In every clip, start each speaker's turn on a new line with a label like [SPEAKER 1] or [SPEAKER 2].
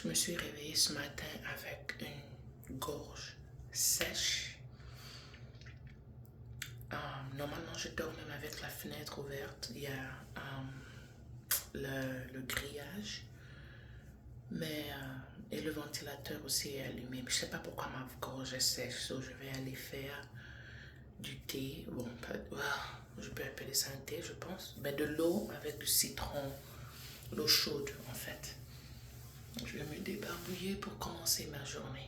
[SPEAKER 1] Je me suis réveillée ce matin avec une gorge sèche. Normalement, je dors même avec la fenêtre ouverte. Il y a le grillage, et le ventilateur aussi est allumé. Je ne sais pas pourquoi ma gorge est sèche. So je vais aller faire du thé. Bon, je peux appeler ça un thé, je pense. Mais de l'eau avec du citron, l'eau chaude en fait. Je vais me débarbouiller pour commencer ma journée.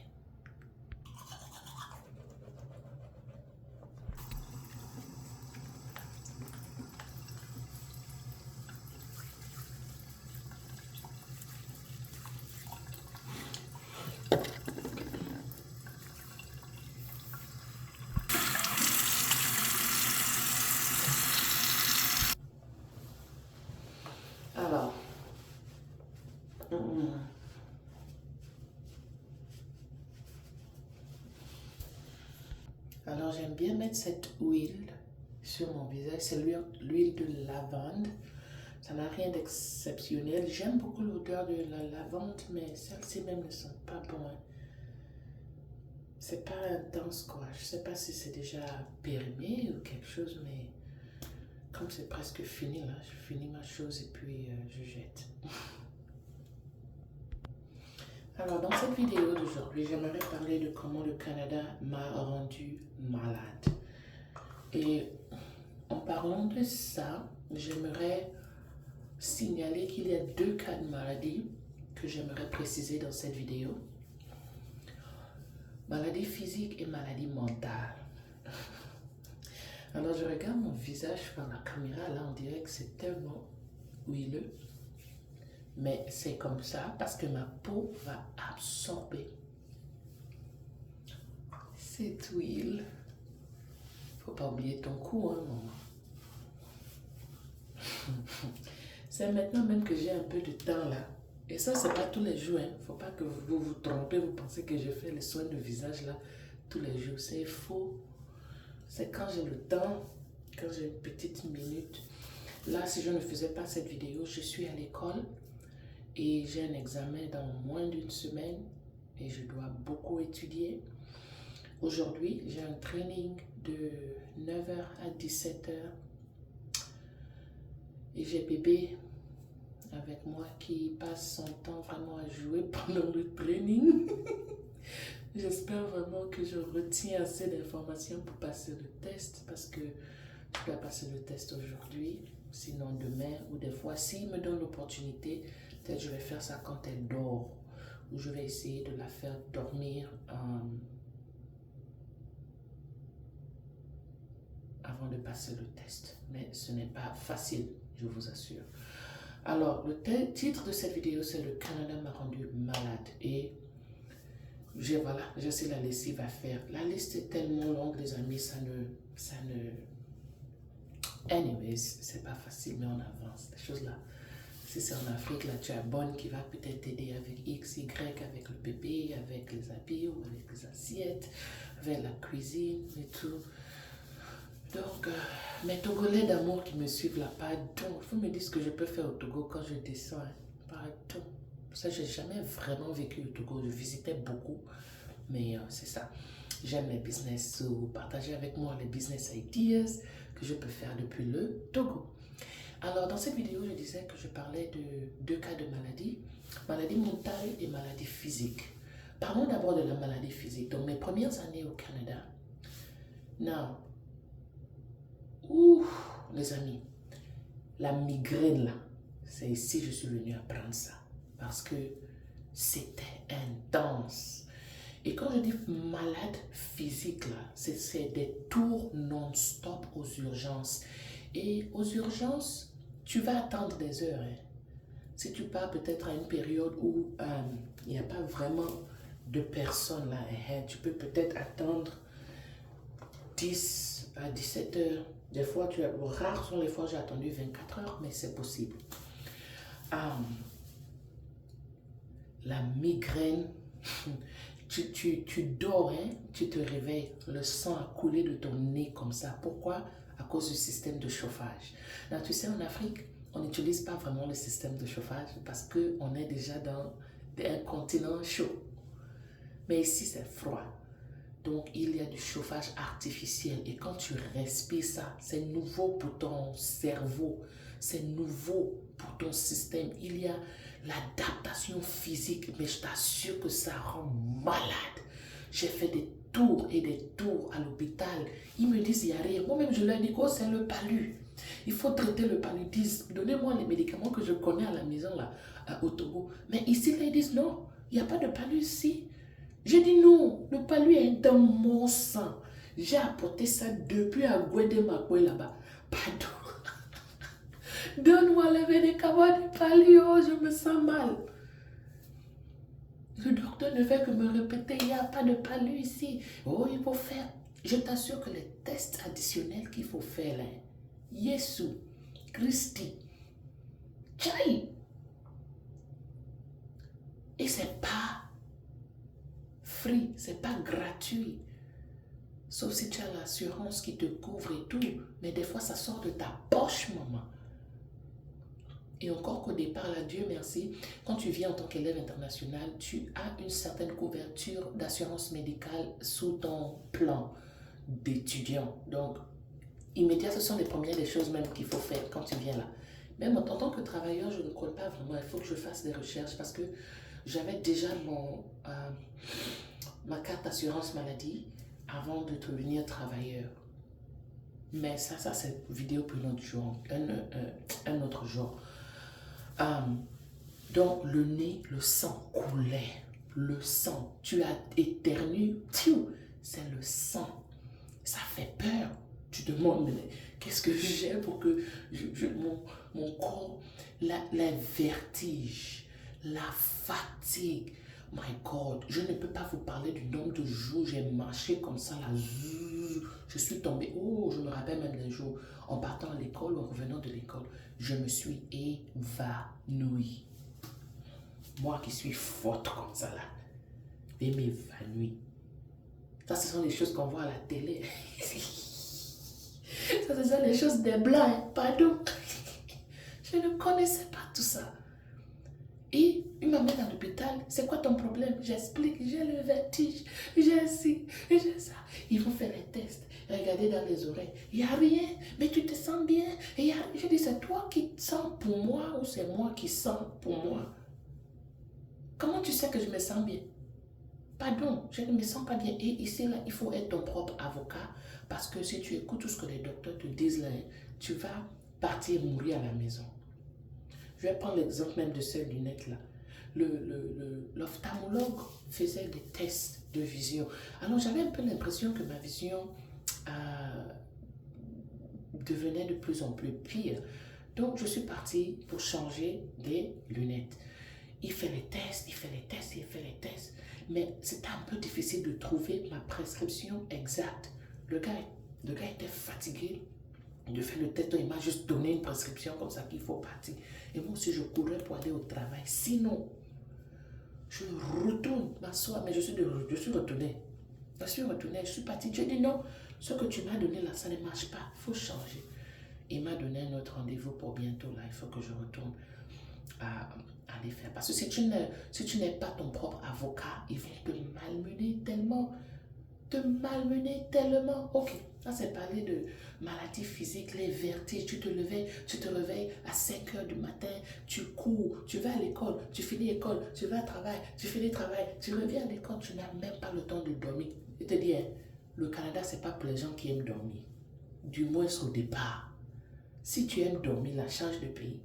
[SPEAKER 1] Alors, j'aime bien mettre cette huile sur mon visage. C'est l'huile de lavande. Ça n'a rien d'exceptionnel. J'aime beaucoup l'odeur de la lavande, mais celle-ci même ne sent pas bon. C'est pas intense quoi. Je sais pas si c'est déjà périmé ou quelque chose, mais comme c'est presque fini là, je finis ma chose et puis je jette. Alors dans cette vidéo d'aujourd'hui, j'aimerais parler de comment le Canada m'a rendu malade. Et en parlant de ça, j'aimerais signaler qu'il y a 2 cas de maladie que j'aimerais préciser dans cette vidéo. Maladie physique et maladie mentale. Alors je regarde mon visage par la caméra, là on dirait que c'est tellement huileux. Mais c'est comme ça parce que ma peau va absorber cette huile. Faut pas oublier ton cou, hein, maman. C'est maintenant même que j'ai un peu de temps là. Et ça, c'est pas tous les jours. Hein. Faut pas que vous vous trompez. Vous pensez que je fais les soins de visage là tous les jours. C'est faux. C'est quand j'ai le temps, quand j'ai une petite minute. Là, si je ne faisais pas cette vidéo, je suis à l'école et j'ai un examen dans moins d'une semaine et je dois beaucoup étudier. Aujourd'hui, j'ai un training de 9h à 17h et j'ai bébé avec moi qui passe son temps vraiment à jouer pendant le training. J'espère vraiment que je retiens assez d'informations pour passer le test parce que je dois passer le test aujourd'hui, sinon demain ou des fois, s'il me donne l'opportunité, peut-être je vais faire ça quand elle dort ou je vais essayer de la faire dormir avant de passer le test. Mais ce n'est pas facile, je vous assure. Alors, le titre de cette vidéo, c'est Le Canada m'a rendu malade. Et voilà, je sais la lessive à faire. La liste est tellement longue, les amis, ça ne... Anyways, c'est pas facile, mais on avance. Les choses là, si c'est en Afrique, là, tu as Bonne qui va peut-être t'aider avec X, Y, avec le bébé, avec les habits ou avec les assiettes, avec la cuisine et tout. Donc, mes Togolais d'amour qui me suivent là, pardon, il faut me dire ce que je peux faire au Togo quand je descends. Hein. Pardon. Ça, j'ai jamais vraiment vécu au Togo. Je visitais beaucoup, mais c'est ça. J'aime les business, so partagez avec moi les business ideas que je peux faire depuis le Togo. Alors, dans cette vidéo, je disais que je parlais de 2 cas de maladie mentale et maladie physique. Parlons d'abord de la maladie physique. Donc, mes premières années au Canada. Now, les amis, la migraine là, c'est ici que je suis venue apprendre ça parce que c'était intense. Et quand je dis malade physique là, c'est des tours non-stop aux urgences. Et aux urgences, tu vas attendre des heures. Hein. Si tu pars peut-être à une période où il n'y a pas vraiment de personnes là, tu peux peut-être attendre 10 à 17 heures. Des fois, rares sont les fois où j'ai attendu 24 heures, mais c'est possible. La migraine, tu dors, hein, tu te réveilles, le sang a coulé de ton nez comme ça. Pourquoi? À cause du système de chauffage. Là, tu sais, en Afrique, on n'utilise pas vraiment le système de chauffage parce qu'on est déjà dans un continent chaud. Mais ici, c'est froid. Donc, il y a du chauffage artificiel. Et quand tu respires ça, c'est nouveau pour ton cerveau. C'est nouveau pour ton système. Il y a l'adaptation physique. Mais je t'assure que ça rend malade. J'ai fait des tours et des tours à l'hôpital. Ils me disent, il n'y a rien. Moi-même, je leur dis, oh, c'est le palu. Il faut traiter le paludisme. Donnez-moi les médicaments que je connais à la maison, là, au Togo. Mais ici, là, ils disent, non, il n'y a pas de palu ici. J'ai dit non, le palu est dans mon sang. J'ai apporté ça depuis à Guédémakoué là-bas. Pardon. Donne-moi les médicaments du palu, oh, je me sens mal. Le docteur ne fait que me répéter, il n'y a pas de palu ici. Oh, il faut faire. Je t'assure que les tests additionnels qu'il faut faire là, Yesu, Christi, Tchaï. Et c'est pas free, c'est pas gratuit. Sauf si tu as l'assurance qui te couvre et tout. Mais des fois, ça sort de ta poche, maman. Et encore qu'au départ, là, Dieu merci, quand tu viens en tant qu'élève international, tu as une certaine couverture d'assurance médicale sous ton plan d'étudiant. Donc, immédiat, ce sont les premières des choses même qu'il faut faire quand tu viens là. Même en tant que travailleur, je ne crois pas vraiment. Il faut que je fasse des recherches parce que j'avais déjà ma carte d'assurance maladie avant de devenir travailleur. Mais ça c'est vidéo pour un autre jour. Un autre jour. Donc le nez, le sang coulait. Le sang. Tu as éternué. C'est le sang. Ça fait peur. Tu te demandes, mais qu'est-ce que j'ai pour que mon corps, la vertige, la fatigue. My God, je ne peux pas vous parler du nombre de jours j'ai marché comme ça, là, je suis tombée. Oh, je me rappelle même des jours, en partant à l'école, en revenant de l'école, je me suis évanouie. Moi qui suis forte comme ça, là, et m'évanouir. Ça, ce sont les choses qu'on voit à la télé. Ça, ce sont les choses des blancs, hein, pardon. Je ne connaissais pas tout ça. Et il m'amène à l'hôpital. C'est quoi ton problème? J'explique. J'ai le vertige. J'ai ci. J'ai ça. Ils vont faire les tests. Regardez dans les oreilles. Il n'y a rien. Mais tu te sens bien. Je dis, c'est toi qui sens pour moi ou c'est moi qui sens pour moi? Comment tu sais que je me sens bien? Pardon, je ne me sens pas bien. Et ici, là, il faut être ton propre avocat. Parce que si tu écoutes tout ce que les docteurs te disent, là, tu vas partir mourir à la maison. Je vais prendre l'exemple même de ces lunettes-là. L'ophtalmologue faisait des tests de vision. Alors, j'avais un peu l'impression que ma vision devenait de plus en plus pire. Donc, je suis partie pour changer des lunettes. Il fait les tests, il fait les tests, il fait les tests. Mais c'était un peu difficile de trouver ma prescription exacte. Le gars était fatigué de faire le test. Il m'a juste donné une prescription comme ça qu'il faut partir. Et moi aussi, je courais pour aller au travail. Sinon, je retourne m'asseoir. Mais je suis retournée. Je suis partie. Je dis non, ce que tu m'as donné là, ça ne marche pas. Il faut changer. Il m'a donné un autre rendez-vous pour bientôt. Là, il faut que je retourne à les faire. Parce que si tu n'es pas ton propre avocat, ils vont te malmener tellement. Ok, là c'est parler de maladies physiques, les vertiges. Tu te réveilles à 5 heures du matin, tu cours, tu vas à l'école, tu finis l'école, tu vas au travail, tu finis le travail, tu reviens à l'école, tu n'as même pas le temps de dormir. Je te dis, le Canada, c'est pas pour les gens qui aiment dormir. Du moins au départ. Si tu aimes dormir, là, change de pays.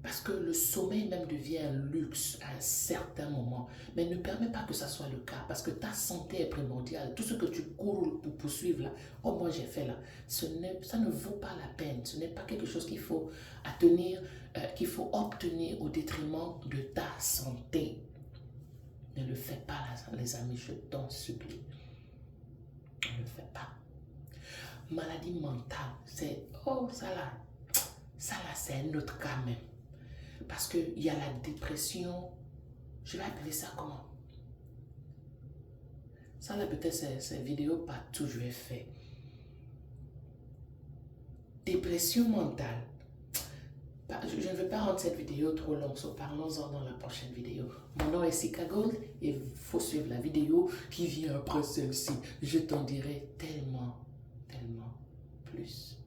[SPEAKER 1] Parce que le sommeil même devient un luxe à un certain moment. Mais ne permets pas que ça soit le cas. Parce que ta santé est primordiale. Tout ce que tu cours pour poursuivre là, oh moi j'ai fait là, ça ne vaut pas la peine. Ce n'est pas quelque chose qu'il faut qu'il faut obtenir au détriment de ta santé. Ne le fais pas les amis, je t'en supplie. Ne le fais pas. Maladie mentale, c'est, oh ça là c'est un autre cas même. Parce qu'il y a la dépression, je vais appeler ça comment? Ça là peut-être c'est vidéo partout je vais faire. Dépression mentale. je ne veux pas rendre cette vidéo trop longue, so parlons-en dans la prochaine vidéo. Mon nom est Sika Gold et il faut suivre la vidéo qui vient après celle-ci. Je t'en dirai tellement, tellement plus.